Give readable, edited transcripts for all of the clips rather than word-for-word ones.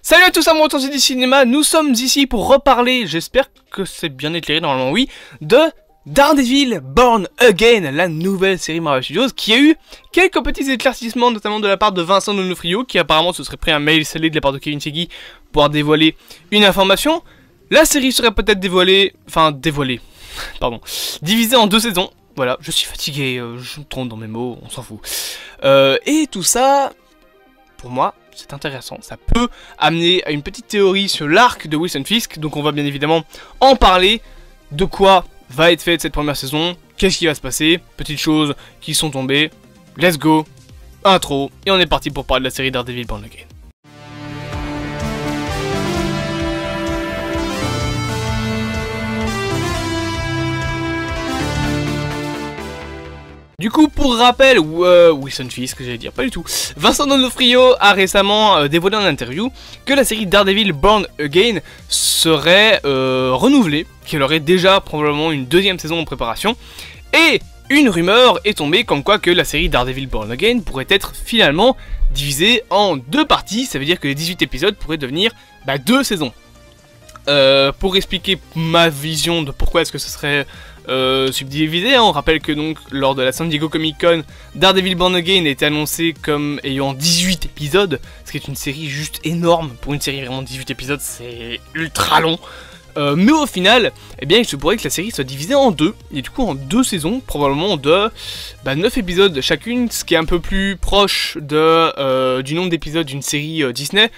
Salut à tous amoureux du cinéma, nous sommes ici pour reparler, j'espère que c'est bien éclairé, normalement oui, de Daredevil Born Again, la nouvelle série Marvel Studios, qui a eu quelques petits éclaircissements, notamment de la part de Vincent D'Onofrio, qui apparemment se serait pris un mail scellé de la part de Kevin Feige pour dévoiler une information. La série serait peut-être divisée en 2 saisons. Voilà, je suis fatigué, je me trompe dans mes mots, on s'en fout. Et tout ça, pour moi, c'est intéressant. Ça peut amener à une petite théorie sur l'arc de Wilson Fisk. Donc on va bien évidemment en parler. De quoi va être faite cette première saison? Qu'est-ce qui va se passer? Petites choses qui sont tombées. Let's go. Intro. Et on est parti pour parler de la série Daredevil Born Again. Du coup, pour rappel, Wilson Fisk, j'allais dire, pas du tout. Vincent D'Onofrio a récemment dévoilé en interview que la série Daredevil Born Again serait renouvelée, qu'elle aurait déjà probablement une 2e saison en préparation. Et une rumeur est tombée comme quoi que la série Daredevil Born Again pourrait être finalement divisée en 2 parties. Ça veut dire que les 18 épisodes pourraient devenir 2 saisons. Pour expliquer ma vision de pourquoi est-ce que ce serait subdivisé, on rappelle que donc lors de la San Diego Comic Con, Daredevil Born Again a été annoncé comme ayant 18 épisodes, ce qui est une série juste énorme. Pour une série vraiment 18 épisodes, c'est ultra long. Mais au final, eh bien, il se pourrait que la série soit divisée en 2, et du coup en 2 saisons, probablement de 9 épisodes chacune, ce qui est un peu plus proche de, du nombre d'épisodes d'une série Disney.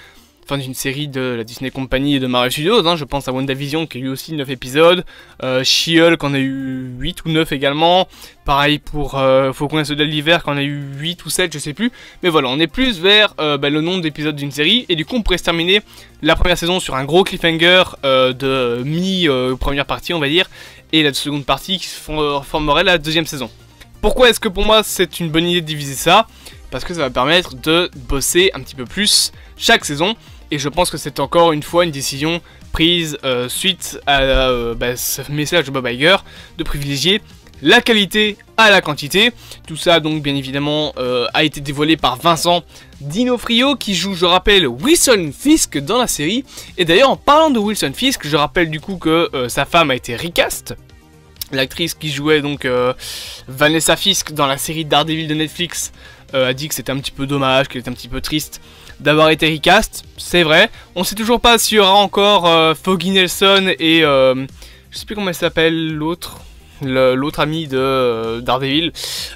Enfin, d'une série de la Disney Company et de Marvel Studios, hein. Je pense à WandaVision qui a eu aussi 9 épisodes, She-Hulk en a eu 8 ou 9 également, pareil pour Faucon et Soldat de l'Hiver qui en a eu 8 ou 7, je sais plus, mais voilà, on est plus vers le nombre d'épisodes d'une série, et du coup on pourrait se terminer la première saison sur un gros cliffhanger de mi-première partie on va dire, et la seconde partie qui formerait la 2e saison. Pourquoi est-ce que pour moi c'est une bonne idée de diviser ça? Parce que ça va permettre de bosser un petit peu plus chaque saison. Et je pense que c'est encore une fois une décision prise suite à ce message de Bob Iger de privilégier la qualité à la quantité. Tout ça donc bien évidemment a été dévoilé par Vincent D'Onofrio qui joue, je rappelle, Wilson Fisk dans la série. Et d'ailleurs en parlant de Wilson Fisk, je rappelle du coup que sa femme a été recast. L'actrice qui jouait donc Vanessa Fisk dans la série Daredevil de Netflix a dit que c'était un petit peu dommage, qu'elle était un petit peu triste d'avoir été recast. C'est vrai. On sait toujours pas s'il y aura encore Foggy Nelson et je sais plus comment elle s'appelle l'autre amie de Daredevil.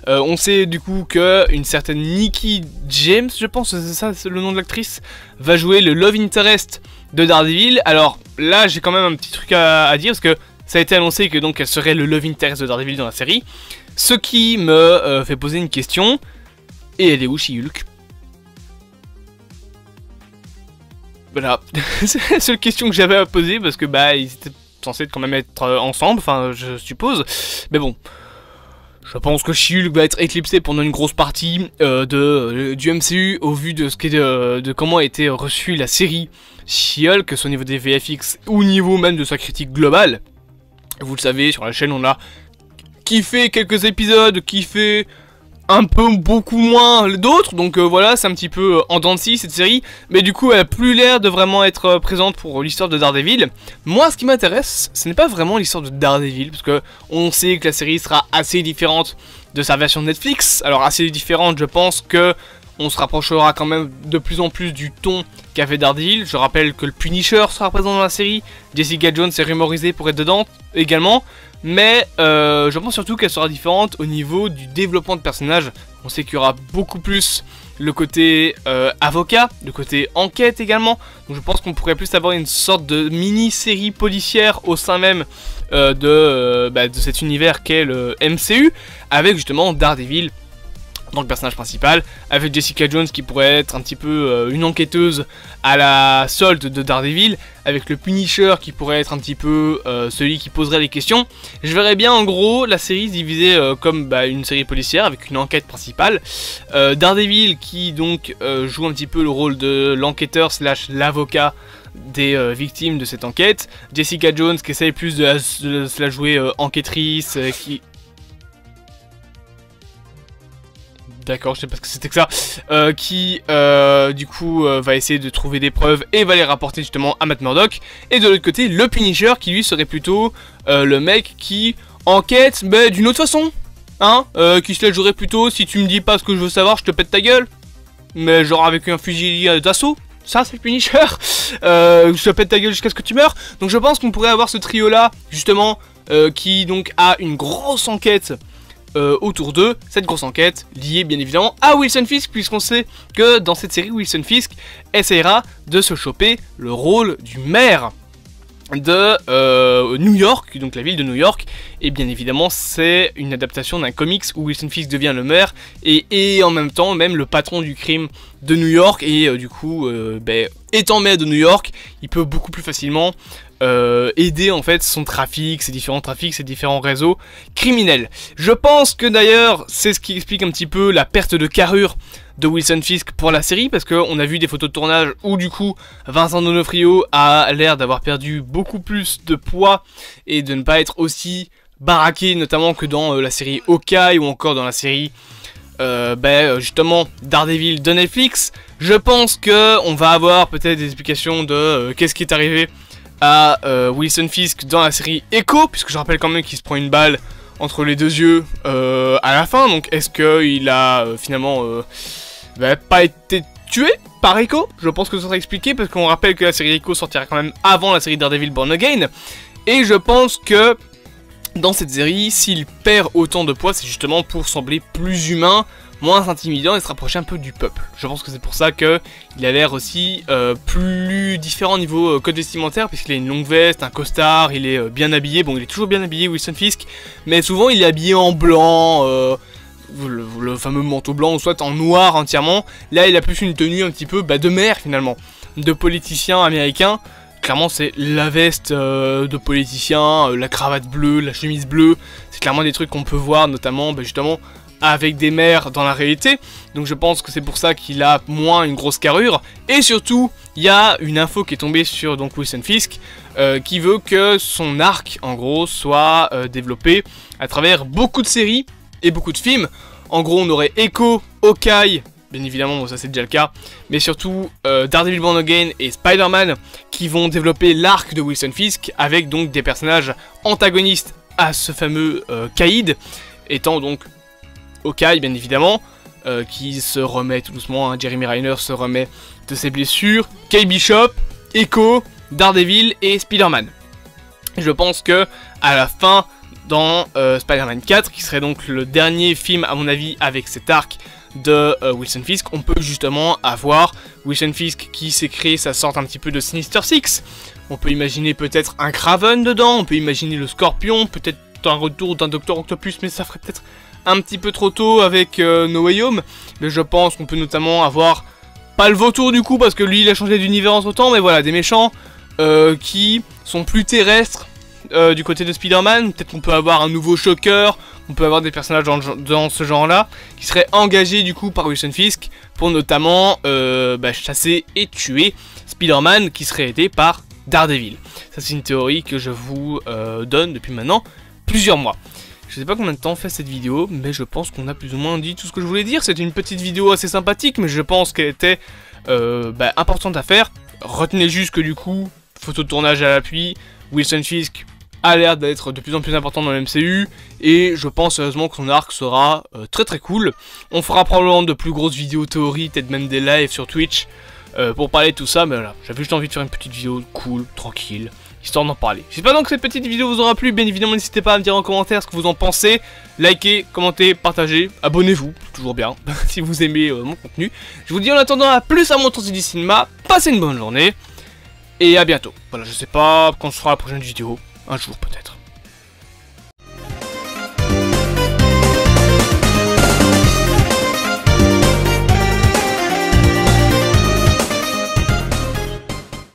On sait du coup que une certaine Nikki James, je pense que c'est ça c'est le nom de l'actrice, va jouer le love interest de Daredevil. Alors là j'ai quand même un petit truc à dire parce que ça a été annoncé que donc elle serait le love interest de Daredevil dans la série. Ce qui me fait poser une question. Et elle est où She-Hulk? Voilà, c'est la seule question que j'avais à poser parce que ils étaient censés quand même être ensemble, enfin je suppose. Mais bon, je pense que She-Hulk va être éclipsé pendant une grosse partie du MCU au vu de de comment a été reçue la série She-Hulk, que ce soit au niveau des VFX ou au niveau même de sa critique globale. Vous le savez, sur la chaîne on a kiffé quelques épisodes, kiffé un peu beaucoup moins d'autres, donc voilà, c'est un petit peu en dents de scie cette série, mais du coup elle a plus l'air de vraiment être présente pour l'histoire de Daredevil. Moi ce qui m'intéresse, ce n'est pas vraiment l'histoire de Daredevil, parce que on sait que la série sera assez différente de sa version Netflix. Alors assez différente, je pense que on se rapprochera quand même de plus en plus du ton qu'a fait Daredevil. Je rappelle que le Punisher sera présent dans la série, Jessica Jones est rumorisée pour être dedans également. Mais je pense surtout qu'elle sera différente au niveau du développement de personnages. On sait qu'il y aura beaucoup plus le côté avocat, le côté enquête également. Donc je pense qu'on pourrait plus avoir une sorte de mini-série policière au sein même de cet univers qu'est le MCU, avec justement Daredevil en tant que personnage principal, avec Jessica Jones qui pourrait être un petit peu une enquêteuse à la solde de Daredevil, avec le Punisher qui pourrait être un petit peu celui qui poserait les questions. Je verrais bien en gros la série divisée comme une série policière avec une enquête principale, Daredevil qui donc joue un petit peu le rôle de l'enquêteur slash l'avocat des victimes de cette enquête, Jessica Jones qui essaye plus de se la jouer enquêtrice, qui d'accord, je sais pas ce que c'était que ça, qui du coup va essayer de trouver des preuves et va les rapporter justement à Matt Murdock. Et de l'autre côté, le Punisher qui lui serait plutôt le mec qui enquête, mais d'une autre façon, hein, qui se la jouerait plutôt, si tu me dis pas ce que je veux savoir, je te pète ta gueule, mais genre avec un fusil d'assaut. Ça c'est le Punisher, je te pète ta gueule jusqu'à ce que tu meurs. Donc je pense qu'on pourrait avoir ce trio là, justement, qui donc a une grosse enquête autour d'eux. Cette grosse enquête liée bien évidemment à Wilson Fisk, puisqu'on sait que dans cette série, Wilson Fisk essaiera de se choper le rôle du maire de New York, donc la ville de New York. Et bien évidemment c'est une adaptation d'un comics où Wilson Fisk devient le maire et en même temps même le patron du crime de New York. Et du coup étant maire de New York, il peut beaucoup plus facilement aider en fait son trafic, ses différents réseaux criminels. Je pense que d'ailleurs c'est ce qui explique un petit peu la perte de carrure de Wilson Fisk pour la série, parce qu'on a vu des photos de tournage où du coup Vincent D'Onofrio a l'air d'avoir perdu beaucoup plus de poids et de ne pas être aussi baraqué, notamment que dans la série Hawkeye ou encore dans la série justement Daredevil de Netflix. Je pense que on va avoir peut-être des explications de qu'est-ce qui est arrivé à Wilson Fisk dans la série Echo, puisque je rappelle quand même qu'il se prend une balle entre les deux yeux à la fin. Donc est-ce qu'il a finalement pas été tué par Echo? Je pense que ça sera expliqué, parce qu'on rappelle que la série Echo sortira quand même avant la série Daredevil Born Again. Et je pense que dans cette série, s'il perd autant de poids, c'est justement pour sembler plus humain, moins intimidant et se rapprocher un peu du peuple. Je pense que c'est pour ça qu'il a l'air aussi plus différent au niveau code vestimentaire, puisqu'il a une longue veste, un costard, il est bien habillé. Bon, il est toujours bien habillé, Wilson Fisk, mais souvent il est habillé en blanc, le fameux manteau blanc, ou soit en noir entièrement. Là, il a plus une tenue un petit peu de maire finalement, de politicien américain. Clairement, c'est la veste de politicien, la cravate bleue, la chemise bleue. C'est clairement des trucs qu'on peut voir, notamment justement avec des maires dans la réalité. Donc je pense que c'est pour ça qu'il a moins une grosse carrure. Et surtout, il y a une info qui est tombée sur donc Wilson Fisk, qui veut que son arc, en gros, soit développé à travers beaucoup de séries et beaucoup de films. En gros, on aurait Echo, Hawkeye, bien évidemment, bon, ça c'est déjà le cas, mais surtout Daredevil Born Again et Spider-Man qui vont développer l'arc de Wilson Fisk, avec donc des personnages antagonistes à ce fameux Caïd, étant donc Hawkeye bien évidemment, qui se remet tout doucement, hein, Jeremy Renner se remet de ses blessures, Kate Bishop, Echo, Daredevil et Spider-Man. Je pense que à la fin, dans Spider-Man 4, qui serait donc le dernier film à mon avis avec cet arc de Wilson Fisk, on peut justement avoir Wilson Fisk qui s'est créé sa sorte un petit peu de Sinister Six. On peut imaginer peut-être un Kraven dedans, on peut imaginer le Scorpion, peut-être un retour d'un Docteur Octopus, mais ça ferait peut-être un petit peu trop tôt avec No Way Home. Mais je pense qu'on peut notamment avoir, pas le vautour du coup, parce que lui il a changé d'univers entre temps, mais voilà, des méchants qui sont plus terrestres du côté de Spider-Man. Peut-être qu'on peut avoir un nouveau Shocker, on peut avoir des personnages dans ce genre-là, qui seraient engagés du coup par Wilson Fisk, pour notamment chasser et tuer Spider-Man, qui serait aidé par Daredevil. Ça c'est une théorie que je vous donne depuis maintenant plusieurs mois. Je sais pas combien de temps fait cette vidéo, mais je pense qu'on a plus ou moins dit tout ce que je voulais dire. C'était une petite vidéo assez sympathique, mais je pense qu'elle était importante à faire. Retenez juste que du coup, photo de tournage à l'appui, Wilson Fisk a l'air d'être de plus en plus important dans le MCU, et je pense sérieusement que son arc sera très très cool. On fera probablement de plus grosses vidéos théories, peut-être même des lives sur Twitch, pour parler de tout ça, mais voilà, j'avais juste envie de faire une petite vidéo cool, tranquille, histoire d'en parler. J'espère donc que cette petite vidéo vous aura plu. Bien évidemment, n'hésitez pas à me dire en commentaire ce que vous en pensez. Likez, commentez, partagez, abonnez-vous, toujours bien, si vous aimez mon contenu. Je vous dis en attendant à plus à mon tour du cinéma, passez une bonne journée, et à bientôt. Voilà, je sais pas quand sera la prochaine vidéo, un jour peut-être.